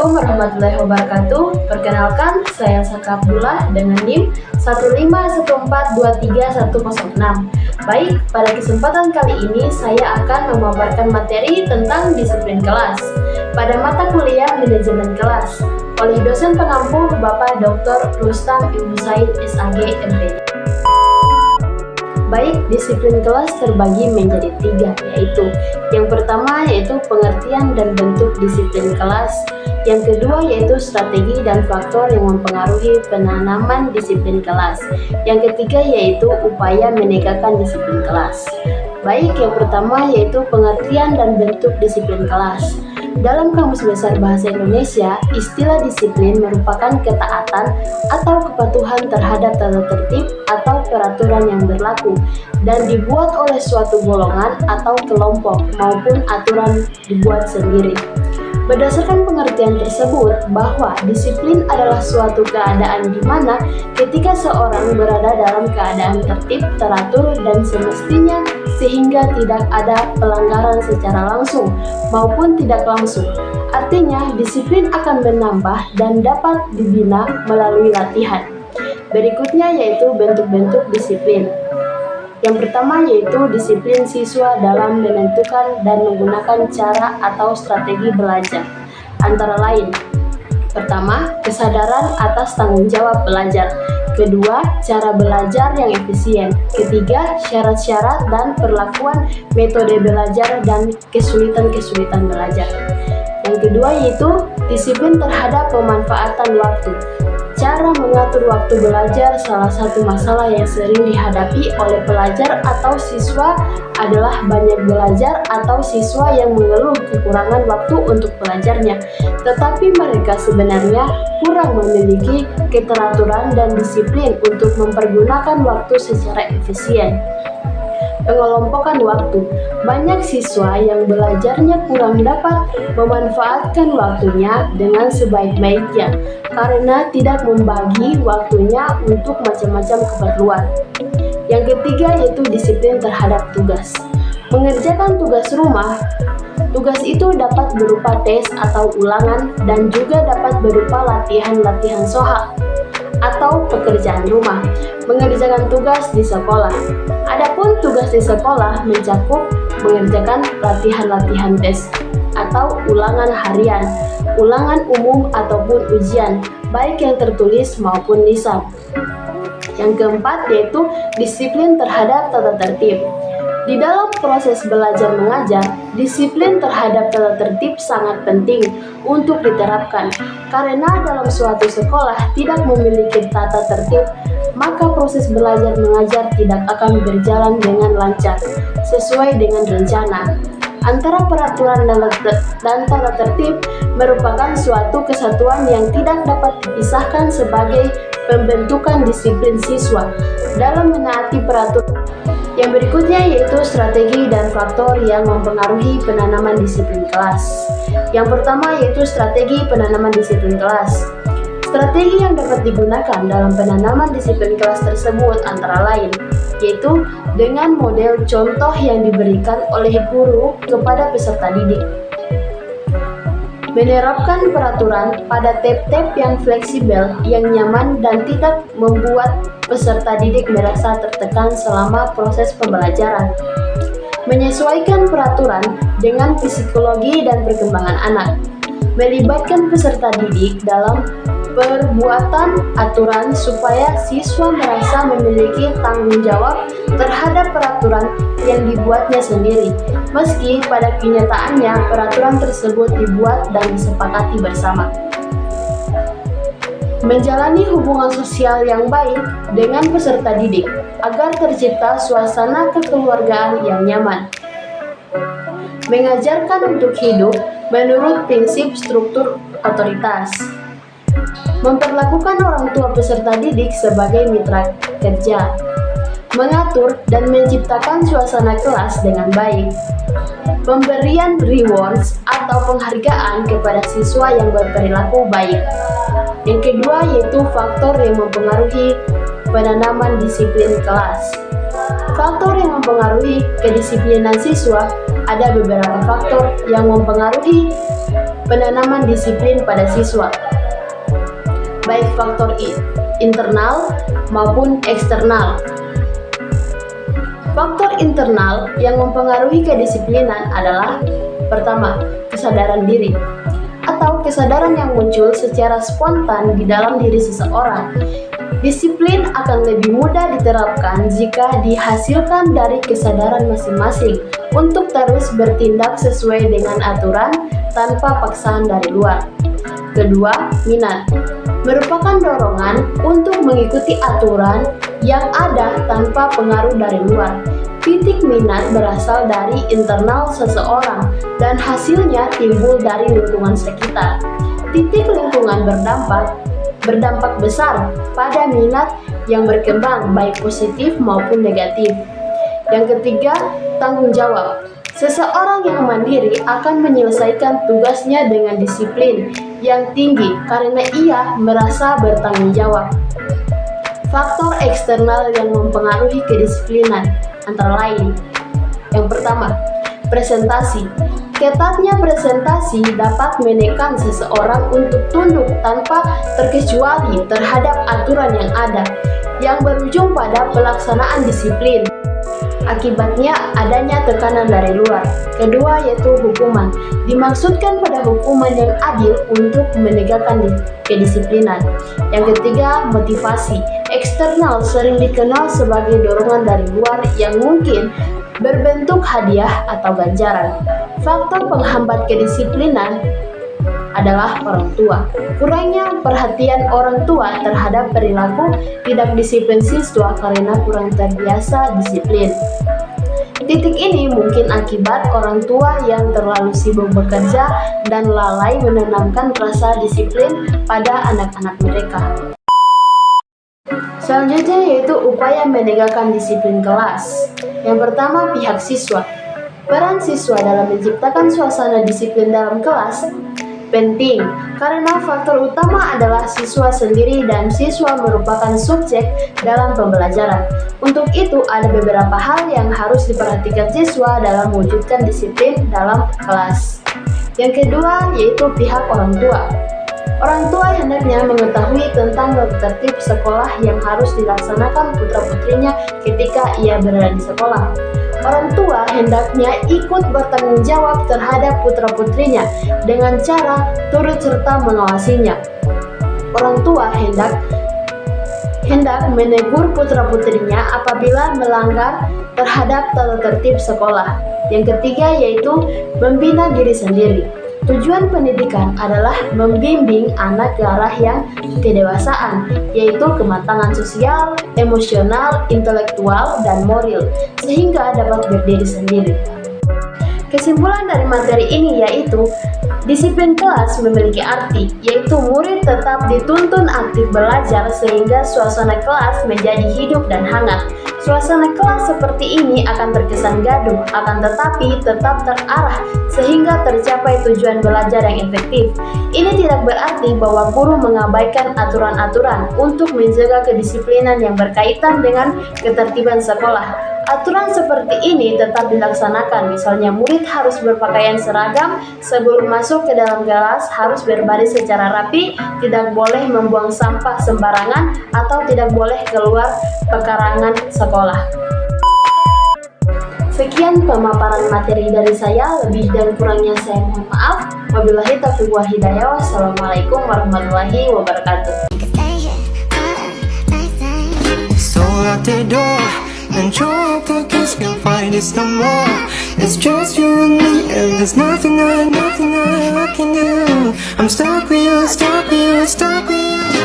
Assalamualaikum warahmatullahi wabarakatuh. Perkenalkan, saya Saka Abdullah dengan NIM 151423106. Baik, pada kesempatan kali ini saya akan memaparkan materi tentang disiplin kelas pada mata kuliah manajemen kelas oleh dosen pengampu Bapak Dr. Rustam Ibnu Said SAG MPD. Baik, disiplin kelas terbagi menjadi 3, yaitu yang pertama yaitu pengertian dan bentuk disiplin kelas, yang kedua yaitu strategi dan faktor yang mempengaruhi penanaman disiplin kelas, yang ketiga yaitu upaya menegakkan disiplin kelas. Baik, yang pertama yaitu pengertian dan bentuk disiplin kelas. Dalam Kamus Besar Bahasa Indonesia, istilah disiplin merupakan ketaatan atau kepatuhan terhadap tata tertib atau peraturan yang berlaku dan dibuat oleh suatu golongan atau kelompok maupun aturan dibuat sendiri. Berdasarkan pengertian tersebut, bahwa disiplin adalah suatu keadaan di mana ketika seorang berada dalam keadaan tertib, teratur, dan semestinya sehingga tidak ada pelanggaran secara langsung maupun tidak langsung. Artinya, disiplin akan menambah dan dapat dibina melalui latihan. Berikutnya yaitu bentuk-bentuk disiplin. Yang pertama yaitu disiplin siswa dalam menentukan dan menggunakan cara atau strategi belajar. Antara lain, pertama, kesadaran atas tanggung jawab belajar. Kedua, cara belajar yang efisien. Ketiga, syarat-syarat dan perlakuan metode belajar dan kesulitan-kesulitan belajar. Yang kedua yaitu disiplin terhadap pemanfaatan waktu. Cara mengatur waktu belajar salah satu masalah yang sering dihadapi oleh pelajar atau siswa adalah banyak belajar atau siswa yang mengeluh kekurangan waktu untuk belajarnya, tetapi mereka sebenarnya kurang memiliki keteraturan dan disiplin untuk mempergunakan waktu secara efisien. Pengelompokan waktu. Banyak siswa yang belajarnya kurang dapat memanfaatkan waktunya dengan sebaik-baiknya karena tidak membagi waktunya untuk macam-macam keperluan. Yang ketiga yaitu disiplin terhadap tugas. Mengerjakan tugas rumah. Tugas itu dapat berupa tes atau ulangan dan juga dapat berupa latihan-latihan soal atau pekerjaan rumah. Mengerjakan tugas di sekolah. Adapun tugas di sekolah mencakup mengerjakan latihan-latihan tes atau ulangan harian, ulangan umum ataupun ujian, baik yang tertulis maupun lisan. Yang keempat yaitu disiplin terhadap tata tertib. Di dalam proses belajar mengajar, disiplin terhadap tata tertib sangat penting untuk diterapkan. Karena dalam suatu sekolah tidak memiliki tata tertib, maka proses belajar mengajar tidak akan berjalan dengan lancar, sesuai dengan rencana. Antara peraturan dan tata tertib merupakan suatu kesatuan yang tidak dapat dipisahkan sebagai pembentukan disiplin siswa dalam menaati peraturan. Yang berikutnya yaitu strategi dan faktor yang mempengaruhi penanaman disiplin kelas. Yang pertama yaitu strategi penanaman disiplin kelas. Strategi yang dapat digunakan dalam penanaman disiplin kelas tersebut antara lain yaitu dengan model contoh yang diberikan oleh guru kepada peserta didik. Menerapkan peraturan pada tab-tab yang fleksibel, yang nyaman dan tidak membuat peserta didik merasa tertekan selama proses pembelajaran. Menyesuaikan peraturan dengan psikologi dan perkembangan anak. Melibatkan peserta didik dalam perbuatan aturan supaya siswa merasa memiliki tanggung jawab terhadap peraturan yang dibuatnya sendiri, meski pada kenyataannya peraturan tersebut dibuat dan disepakati bersama. Menjalani hubungan sosial yang baik dengan peserta didik agar tercipta suasana kekeluargaan yang nyaman. Mengajarkan untuk hidup menurut prinsip struktur otoritas. Memperlakukan orang tua peserta didik sebagai mitra kerja. Mengatur dan menciptakan suasana kelas dengan baik. Pemberian rewards atau penghargaan kepada siswa yang berperilaku baik. Yang kedua yaitu faktor yang mempengaruhi penanaman disiplin kelas. Faktor yang mempengaruhi kedisiplinan siswa. Ada beberapa faktor yang mempengaruhi penanaman disiplin pada siswa, baik faktor internal maupun eksternal. Faktor internal yang mempengaruhi kedisiplinan adalah: pertama, kesadaran diri atau kesadaran yang muncul secara spontan di dalam diri seseorang. Disiplin akan lebih mudah diterapkan jika dihasilkan dari kesadaran masing-masing untuk terus bertindak sesuai dengan aturan tanpa paksaan dari luar. Kedua, minat merupakan dorongan untuk mengikuti aturan yang ada tanpa pengaruh dari luar. Titik minat berasal dari internal seseorang dan hasilnya timbul dari lingkungan sekitar. Titik lingkungan berdampak besar pada minat yang berkembang, baik positif maupun negatif. Yang ketiga, tanggung jawab. Seseorang yang mandiri akan menyelesaikan tugasnya dengan disiplin yang tinggi karena ia merasa bertanggung jawab. Faktor eksternal yang mempengaruhi kedisiplinan antara lain: yang pertama, presentasi. Ketatnya presentasi dapat menekan seseorang untuk tunduk tanpa terkecuali terhadap aturan yang ada, yang berujung pada pelaksanaan disiplin. Akibatnya adanya tekanan dari luar. Kedua, yaitu hukuman. Dimaksudkan pada hukuman yang adil untuk menegakkan kedisiplinan. Yang ketiga, motivasi. Eksternal sering dikenal sebagai dorongan dari luar yang mungkin berbentuk hadiah atau ganjaran. Faktor penghambat kedisiplinan adalah orang tua. Kurangnya perhatian orang tua terhadap perilaku tidak disiplin siswa karena kurang terbiasa disiplin. Titik ini mungkin akibat orang tua yang terlalu sibuk bekerja dan lalai menanamkan rasa disiplin pada anak-anak mereka. Selanjutnya yaitu upaya menegakkan disiplin kelas. Yang pertama, pihak siswa. Peran siswa dalam menciptakan suasana disiplin dalam kelas penting, karena faktor utama adalah siswa sendiri dan siswa merupakan subjek dalam pembelajaran. Untuk itu, ada beberapa hal yang harus diperhatikan siswa dalam mewujudkan disiplin dalam kelas. Yang kedua, yaitu pihak orang tua. Orang tua hendaknya mengetahui tentang tertib sekolah yang harus dilaksanakan putra-putrinya ketika ia berada di sekolah. Orang tua hendaknya ikut bertanggung jawab terhadap putra-putrinya dengan cara turut serta mengawasinya. Orang tua hendak menegur putra-putrinya apabila melanggar terhadap tata tertib sekolah. Yang ketiga yaitu membina diri sendiri. Tujuan pendidikan adalah membimbing anak ke arah yang kedewasaan, yaitu kematangan sosial, emosional, intelektual, dan moral, sehingga dapat berdiri sendiri. Kesimpulan dari materi ini yaitu, disiplin kelas memiliki arti, yaitu murid tetap dituntun aktif belajar sehingga suasana kelas menjadi hidup dan hangat. Suasana kelas seperti ini akan terkesan gaduh, akan tetapi tetap terarah sehingga tercapai tujuan belajar yang efektif. Ini tidak berarti bahwa guru mengabaikan aturan-aturan untuk menjaga kedisiplinan yang berkaitan dengan ketertiban sekolah. Aturan seperti ini tetap dilaksanakan, misalnya murid harus berpakaian seragam, sebelum masuk ke dalam kelas harus berbaris secara rapi, tidak boleh membuang sampah sembarangan, atau tidak boleh keluar pekarangan sekolah. Sekian pemaparan materi dari saya, lebih dan kurangnya saya mohon maaf. Wabillahi taufiq wal hidayah. Wassalamualaikum warahmatullahi wabarakatuh. And hope the kids can find us no more. It's just you and me, and there's nothing I can do. I'm stuck with you, stuck with you, stuck with you.